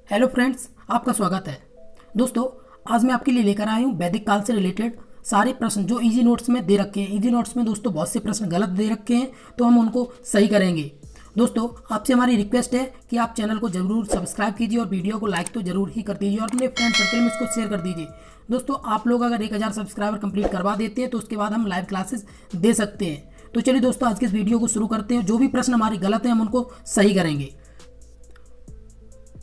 Hello friends, आपका स्वागत है। दोस्तों, आज मैं आपके लिए लेकर आया हूँ वैदिक काल से रिलेटेड सारे प्रश्न जो इजी नोट्स में दे रखे हैं। इजी नोट्स में दोस्तों बहुत से प्रश्न गलत दे रखे हैं, तो हम उनको सही करेंगे। दोस्तों, आपसे हमारी रिक्वेस्ट है कि आप चैनल को जरूर सब्सक्राइब कीजिए और वीडियो को लाइक तो जरूर ही कर दीजिए और अपने फ्रेंड सर्कल में इसको शेयर कर दीजिए। दोस्तों, आप लोग अगर 1000 सब्सक्राइबर कंप्लीट करवा देते हैं तो उसके बाद हम लाइव क्लासेस दे सकते हैं। तो चलिए दोस्तों, आज के इस वीडियो को शुरू करते हैं। जो भी प्रश्न हमारे गलत हैं हम उनको सही करेंगे।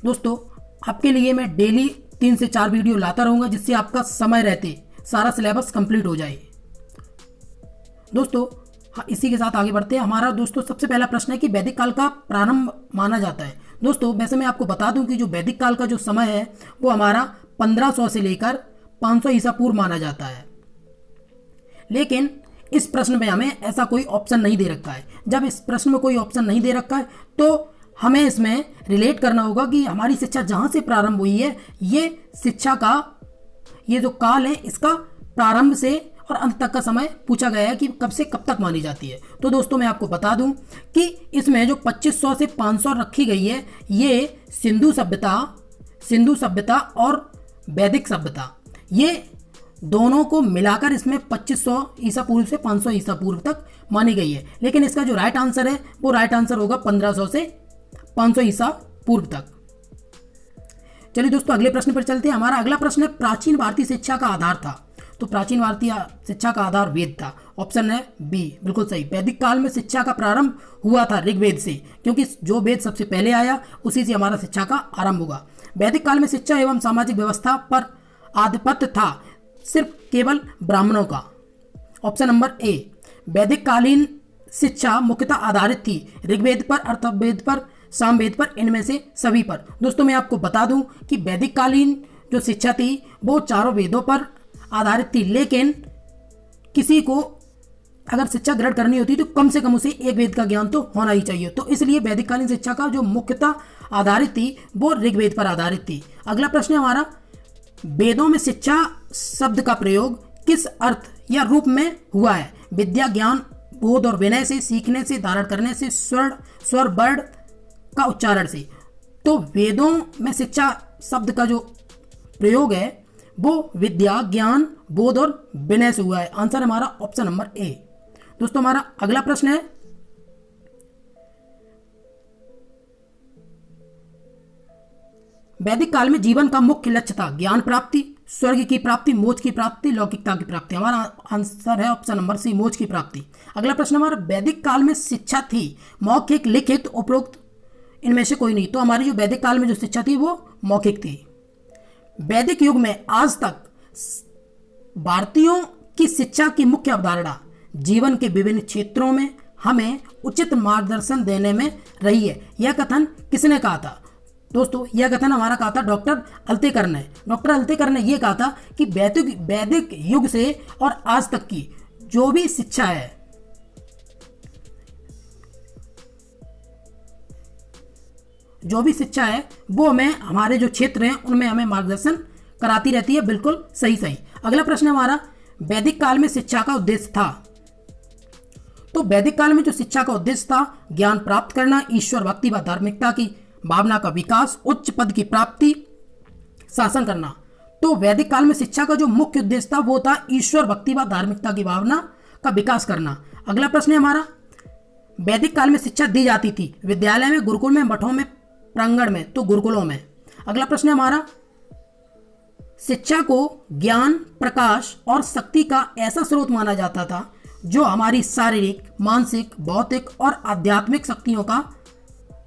दोस्तों, आपके लिए मैं डेली 3 से 4 वीडियो लाता रहूंगा, जिससे आपका समय रहते सारा सिलेबस कंप्लीट हो जाए। दोस्तों, इसी के साथ आगे बढ़ते हैं। हमारा दोस्तों सबसे पहला प्रश्न है कि वैदिक काल का प्रारंभ माना जाता है। दोस्तों, वैसे मैं आपको बता दूं कि जो वैदिक काल का जो समय है वो हमारा 1500 से लेकर 500 ईसा पूर्व माना जाता है। लेकिन इस प्रश्न में हमें ऐसा कोई ऑप्शन नहीं दे रखा है। जब इस प्रश्न में कोई ऑप्शन नहीं दे रखा है तो हमें इसमें रिलेट करना होगा कि हमारी शिक्षा जहां से प्रारंभ हुई है, ये शिक्षा का ये जो काल है इसका प्रारंभ से और अंत तक का समय पूछा गया है कि कब से कब तक मानी जाती है। तो दोस्तों, मैं आपको बता दूं कि इसमें जो 2500 से 500 रखी गई है, ये सिंधु सभ्यता और वैदिक सभ्यता, ये दोनों को मिलाकर इसमें 2500 ईसा पूर्व से 500 ईसा पूर्व तक मानी गई है। लेकिन इसका जो राइट आंसर है वो राइट आंसर होगा 1500 से 500 ईसा पूर्व तक। चलिए दोस्तों, अगले प्रश्न पर चलते हैं। हमारा अगला प्रश्न है, प्राचीन भारतीय शिक्षा का आधार था। तो प्राचीन भारतीय शिक्षा का आधार वेद था। ऑप्शन है बी, बिल्कुल सही। वैदिक काल में शिक्षा का प्रारंभ हुआ था ऋग्वेद से, क्योंकि जो वेद सबसे पहले आया उसी से हमारा शिक्षा का आरंभ होगा। वैदिक काल में शिक्षा एवं सामाजिक व्यवस्था पर आधिपत्य था सिर्फ केवल ब्राह्मणों का। ऑप्शन नंबर ए, वैदिक कालीन शिक्षा मुख्यतः आधारित थी ऋग्वेद पर, अथर्ववेद पर, सामवेद पर, इनमें से सभी पर। दोस्तों, मैं आपको बता दूं कि वैदिक कालीन जो शिक्षा थी वो चारों वेदों पर आधारित थी। लेकिन किसी को अगर शिक्षा ग्रहण करनी होती तो कम से कम उसे एक वेद का ज्ञान तो होना ही चाहिए। तो इसलिए वैदिक कालीन शिक्षा का जो मुख्यतः आधारित थी वो ऋग्वेद पर आधारित थी। अगला प्रश्न है हमारा, वेदों में शिक्षा शब्द का प्रयोग किस अर्थ या रूप में हुआ है? विद्या, ज्ञान, बोध और विनय से, सीखने से, धारण करने से, स्वर वर्ण का उच्चारण से। तो वेदों में शिक्षा शब्द का जो प्रयोग है वो विद्या, ज्ञान, बोध और विनय से हुआ है। आंसर हमारा ऑप्शन नंबर ए। दोस्तों, हमारा अगला प्रश्न है, वैदिक काल में जीवन का मुख्य लक्ष्य था ज्ञान प्राप्ति, स्वर्ग की प्राप्ति, मोक्ष की प्राप्ति, लौकिकता की प्राप्ति। हमारा आंसर है ऑप्शन नंबर सी, मोक्ष की प्राप्ति। अगला प्रश्न हमारा, वैदिक काल में शिक्षा थी मौखिक, लिखित, उपरोक्त इनमें से कोई नहीं। तो हमारी जो वैदिक काल में जो शिक्षा थी वो मौखिक थी। वैदिक युग में आज तक भारतीयों की शिक्षा की मुख्य अवधारणा जीवन के विभिन्न क्षेत्रों में हमें उचित मार्गदर्शन देने में रही है। यह कथन किसने कहा था? दोस्तों, यह कथन हमारा कहा था डॉक्टर अल्तेकर ने। डॉक्टर अल्तेकर ने यह कहा था कि वैदिक युग से और आज तक की जो भी शिक्षा है, वो हमें हमारे जो क्षेत्र हैं उनमें हमें मार्गदर्शन कराती रहती है। बिल्कुल सही। अगला प्रश्न है हमारा, वैदिक काल में शिक्षा का उद्देश्य था। तो वैदिक काल में जो शिक्षा का उद्देश्य था, ज्ञान प्राप्त करना, ईश्वर भक्ति व धार्मिकता की भावना का विकास, उच्च पद की प्राप्ति, शासन करना। तो वैदिक काल में शिक्षा का जो मुख्य उद्देश्य था वो था ईश्वर भक्ति व धार्मिकता की भावना का विकास करना। अगला प्रश्न है हमारा, वैदिक काल में शिक्षा दी जाती थी विद्यालय में, गुरुकुल में, मठों में, प्रांगण में, तो गुरुकुलों में। अगला प्रश्न है हमारा, शिक्षा को ज्ञान, प्रकाश और शक्ति का ऐसा स्रोत माना जाता था जो हमारी शारीरिक, मानसिक, भौतिक और आध्यात्मिक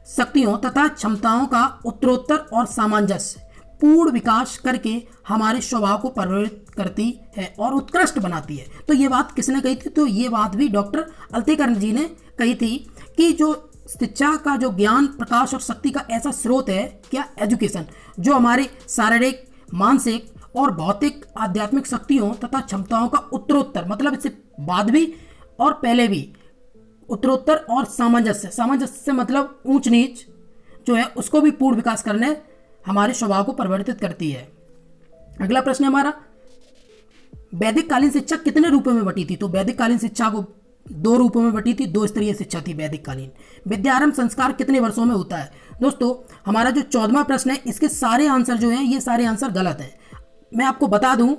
शक्तियों तथा क्षमताओं का उत्तरोत्तर और सामंजस्य पूर्ण विकास करके हमारे स्वभाव को परिवर्तित करती है और उत्कृष्ट बनाती है। तो ये बात किसने कही थी? तो ये बात भी डॉक्टर अल्तेकर जी ने कही थी कि जो शिक्षा का जो ज्ञान, प्रकाश और शक्ति का ऐसा स्रोत है, क्या? एजुकेशन, जो हमारे शारीरिक, मानसिक और भौतिक, आध्यात्मिक शक्तियों तथा क्षमताओं का उत्तरोत्तर, मतलब इससे बाद भी और पहले भी, उत्तरोत्तर और सामंजस्य मतलब ऊंच नीच जो है उसको भी पूर्ण विकास करने हमारे स्वभाव को परिवर्तित करती है। अगला प्रश्न है हमारा, वैदिक कालीन शिक्षा कितने रूपों में बटी थी? तो वैदिक कालीन शिक्षा को दो रूपों में बटी थी, दो स्तरीय शिक्षा थी वैदिक कालीन। विद्यारंभ संस्कार कितने वर्षों में होता है? दोस्तों हमारा जो 14वां प्रश्न है, इसके सारे आंसर जो हैं ये सारे आंसर गलत हैं। मैं आपको बता दूं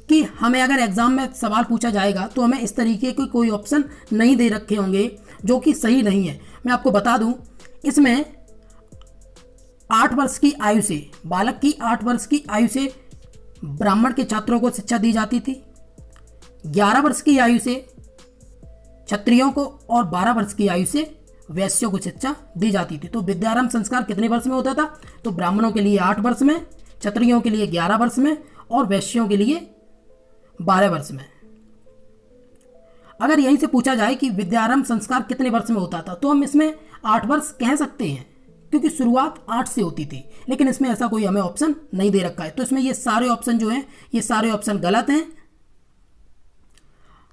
कि हमें अगर एग्जाम में सवाल पूछा जाएगा तो हमें इस तरीके के कोई ऑप्शन नहीं दे रखे होंगे जो कि सही नहीं है। मैं आपको बता दूं, इसमें 8 वर्ष की आयु से, बालक की 8 वर्ष की आयु से ब्राह्मण के छात्रों को शिक्षा दी जाती थी, 11 वर्ष की आयु से क्षत्रियों को और 12 वर्ष की आयु से वैश्यों को शिक्षा दी जाती थी। तो विद्यारंभ संस्कार कितने वर्ष में होता था? तो ब्राह्मणों के लिए 8 वर्ष में, क्षत्रियों के लिए 11 वर्ष में और वैश्यों के लिए 12 वर्ष में। अगर यहीं से पूछा जाए कि विद्यारंभ संस्कार कितने वर्ष में होता था, तो हम इसमें 8 वर्ष कह सकते हैं क्योंकि शुरुआत 8 से होती थी, लेकिन इसमें ऐसा कोई हमें ऑप्शन नहीं दे रखा है। तो इसमें ये सारे ऑप्शन जो हैं ये सारे ऑप्शन गलत हैं।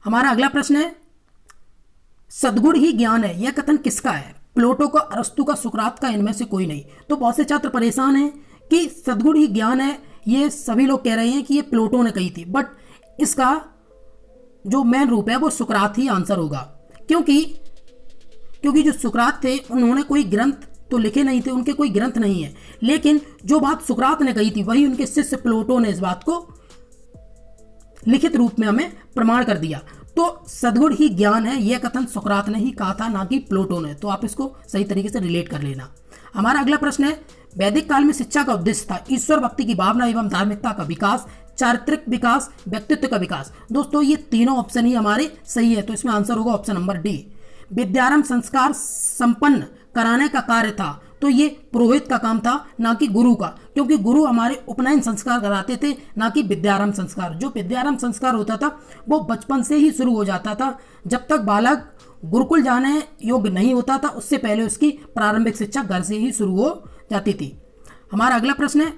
हमारा अगला प्रश्न है, सद्गुण ही ज्ञान है, यह कथन किसका है? प्लेटो का, अरस्तु का, सुकरात का, इनमें से कोई नहीं। तो बहुत से छात्र परेशान हैं कि सद्गुण ही ज्ञान है, ये सभी लोग कह रहे हैं कि ये प्लेटो ने कही थी, बट इसका जो मेन रूप है वो सुकरात ही आंसर होगा। क्योंकि जो सुकरात थे उन्होंने कोई ग्रंथ तो लिखे नहीं थे, उनके कोई ग्रंथ नहीं है, लेकिन जो बात सुकरात ने कही थी वही उनके शिष्य प्लेटो ने इस बात को लिखित रूप में हमें प्रमाण कर दिया। तो सद्गुण ही ज्ञान है, यह कथन सुकरात ने ही कहा था, ना कि प्लेटो ने। तो आप इसको सही तरीके से रिलेट कर लेना। हमारा अगला प्रश्न है, वैदिक काल में शिक्षा का उद्देश्य था ईश्वर भक्ति की भावना एवं धार्मिकता का विकास, चारित्रिक विकास, व्यक्तित्व का विकास। दोस्तों ये तीनों ऑप्शन ही हमारे सही है, तो इसमें आंसर होगा ऑप्शन नंबर डी। विद्यारंभ संस्कार संपन्न कराने का कार्य था, तो ये पुरोहित का काम था, ना कि गुरु का, क्योंकि गुरु हमारे उपनयन संस्कार कराते थे, ना कि विद्यारंभ संस्कार। जो विद्यारंभ संस्कार होता था वो बचपन से ही शुरू हो जाता था, जब तक बालक गुरुकुल जाने योग्य नहीं होता था उससे पहले उसकी प्रारंभिक शिक्षा घर से ही शुरू हो जाती थी। हमारा अगला प्रश्न है,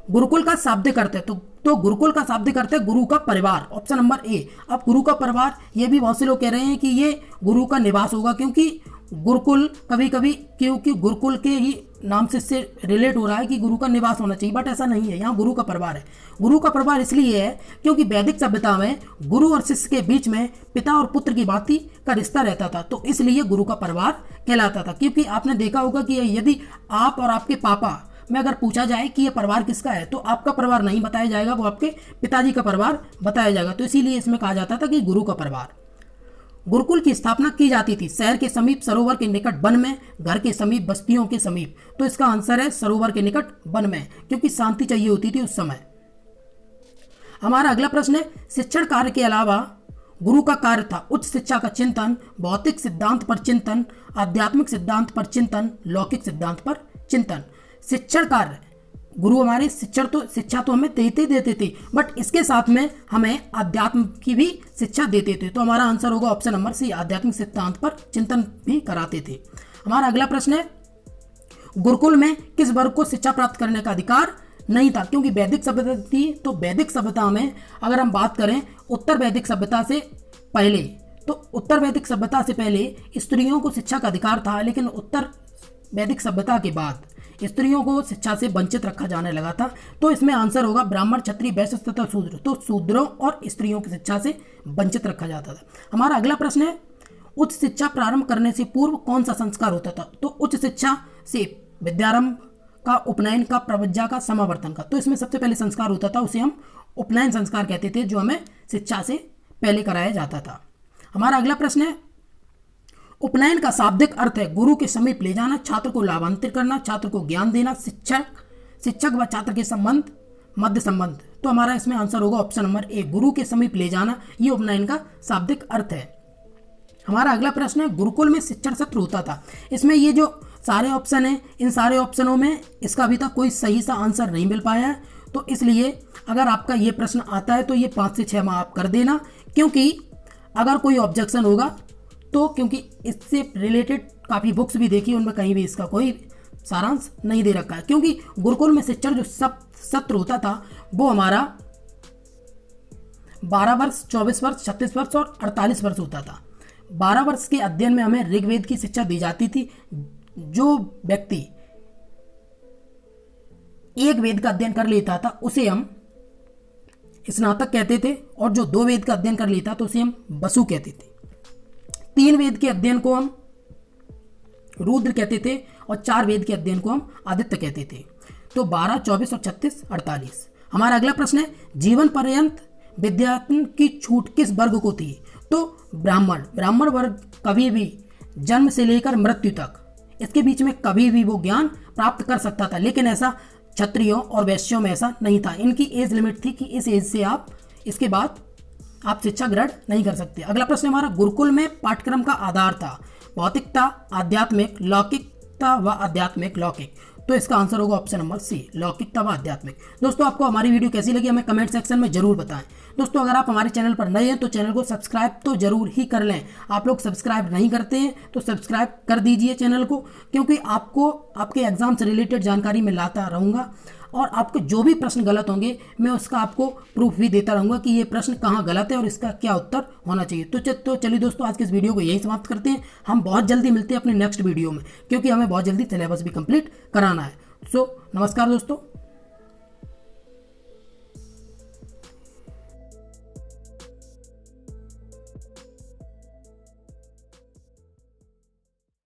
गुरुकुल का शाब्दिक अर्थ है, तो गुरुकुल का शाब्दिक अर्थ है गुरु का परिवार, ऑप्शन नंबर ए। अब गुरु का परिवार, ये भी बहुत से लोग कह रहे हैं कि ये गुरु का निवास होगा, क्योंकि गुरुकुल क्योंकि गुरुकुल के ही नाम से इससे रिलेट हो रहा है कि गुरु का निवास होना चाहिए, बट ऐसा नहीं है, यहाँ गुरु का परिवार है। गुरु का परिवार इसलिए है क्योंकि वैदिक सभ्यता में गुरु और शिष्य के बीच में पिता और पुत्र की भांति का रिश्ता रहता था, तो इसलिए गुरु का परिवार कहलाता था। क्योंकि आपने देखा होगा कि यदि आप और आपके पापा में अगर पूछा जाए कि यह परिवार किसका है, तो आपका परिवार नहीं बताया जाएगा, वो आपके पिताजी का परिवार बताया जाएगा। तो इसीलिए इसमें कहा जाता था कि गुरु का परिवार। गुरुकुल की स्थापना की जाती थी शहर के समीप, सरोवर के निकट, वन में, घर के समीप, बस्तियों के समीप। तो इसका आंसर है सरोवर के निकट, वन में, क्योंकि शांति चाहिए होती थी उस समय। हमारा अगला प्रश्न है, शिक्षण कार्य के अलावा गुरु का कार्य था उच्च शिक्षा का चिंतन, भौतिक सिद्धांत पर चिंतन, आध्यात्मिक सिद्धांत पर चिंतन, लौकिक सिद्धांत पर चिंतन। शिक्षण कार्य, गुरु हमारे शिक्षा तो हमें देते थे, बट इसके साथ में हमें अध्यात्म की भी शिक्षा देते थे। तो हमारा आंसर होगा ऑप्शन नंबर सी, आध्यात्मिक सिद्धांत पर चिंतन भी कराते थे। हमारा अगला प्रश्न है, गुरुकुल में किस वर्ग को शिक्षा प्राप्त करने का अधिकार नहीं था? क्योंकि वैदिक सभ्यता थी, तो वैदिक सभ्यता में अगर हम बात करें उत्तर वैदिक सभ्यता से पहले, तो उत्तर वैदिक सभ्यता से पहले स्त्रियों को शिक्षा का अधिकार था, लेकिन उत्तर वैदिक सभ्यता के बाद स्त्रियों को शिक्षा से वंचित रखा जाने लगा था। तो इसमें आंसर होगा ब्राह्मण, क्षत्रिय, वैश्य तथा शूद्र। तो शूद्रों और स्त्रियों की शिक्षा से वंचित रखा जाता था। हमारा अगला प्रश्न है, उच्च शिक्षा प्रारंभ करने से पूर्व कौन सा संस्कार होता था? तो उच्च शिक्षा से विद्यारंभ का, उपनयन का, प्रवज्जा का, समावर्तन का। तो इसमें सबसे पहले संस्कार होता था उसे हम उपनयन संस्कार कहते थे, जो हमें शिक्षा से पहले कराया जाता था। हमारा अगला प्रश्न है, उपनयन का शाब्दिक अर्थ है गुरु के समीप ले जाना, छात्र को लाभान्वित करना, छात्र को ज्ञान देना, शिक्षक व छात्र के संबंध, मध्य संबंध। तो हमारा इसमें आंसर होगा ऑप्शन नंबर ए, गुरु के समीप ले जाना, ये उपनयन का शाब्दिक अर्थ है। हमारा अगला प्रश्न है, गुरुकुल में शिक्षण सत्र होता था। इसमें ये जो सारे ऑप्शन हैं, इन सारे ऑप्शनों में इसका अभी तक कोई सही सा आंसर नहीं मिल पाया है, तो इसलिए अगर आपका ये प्रश्न आता है तो ये 5 से 6 माह आप कर देना, क्योंकि अगर कोई ऑब्जेक्शन होगा तो, क्योंकि इससे रिलेटेड काफ़ी बुक्स भी देखी, उनमें कहीं भी इसका कोई सारांश नहीं दे रखा है। क्योंकि गुरुकुल में शिक्षण जो सत्र होता था वो हमारा 12 वर्ष, 24 वर्ष, 36 वर्ष और 48 वर्ष होता था। 12 वर्ष के अध्ययन में हमें ऋग्वेद की शिक्षा दी जाती थी। जो व्यक्ति एक वेद का अध्ययन कर लेता था उसे हम स्नातक कहते थे, और जो 2 वेद का अध्ययन कर लेता तो उसे हम वसु कहते थे। 3 वेद के अध्ययन को हम रुद्र कहते थे और 4 वेद के अध्ययन को हम आदित्य कहते थे। तो 12, 24 और 36, 48। हमारा अगला प्रश्न है, जीवन पर्यंत विद्यार्थी की छूट किस वर्ग को थी? तो ब्राह्मण वर्ग कभी भी जन्म से लेकर मृत्यु तक इसके बीच में कभी भी वो ज्ञान प्राप्त कर सकता था, लेकिन ऐसा क्षत्रियों और वैश्यों में ऐसा नहीं था। इनकी एज लिमिट थी कि इस एज से आप इसके बाद आप शिक्षा ग्रहण नहीं कर सकते। अगला प्रश्न हमारा, गुरुकुल में पाठ्यक्रम का आधार था भौतिकता, आध्यात्मिक, लौकिकता व आध्यात्मिक लौकिक। तो इसका आंसर होगा ऑप्शन नंबर सी, लौकिकता व आध्यात्मिक। दोस्तों आपको हमारी वीडियो कैसी लगी हमें कमेंट सेक्शन में जरूर बताएं। दोस्तों अगर आप हमारे चैनल पर नए हैं तो चैनल को सब्सक्राइब तो जरूर ही कर लें। आप लोग सब्सक्राइब नहीं करते हैं तो सब्सक्राइब कर दीजिए चैनल को, क्योंकि आपको आपके एग्जाम से रिलेटेड जानकारी मैं लाता रहूँगा और आपके जो भी प्रश्न गलत होंगे मैं उसका आपको प्रूफ भी देता रहूँगा कि ये प्रश्न कहाँ गलत है और इसका क्या उत्तर होना चाहिए। तो चलिए दोस्तों आज के इस वीडियो को यहीं समाप्त करते हैं। हम बहुत जल्दी मिलते हैं अपने नेक्स्ट वीडियो में, क्योंकि हमें बहुत जल्दी सिलेबस भी कंप्लीट कराना है। नमस्कार दोस्तों।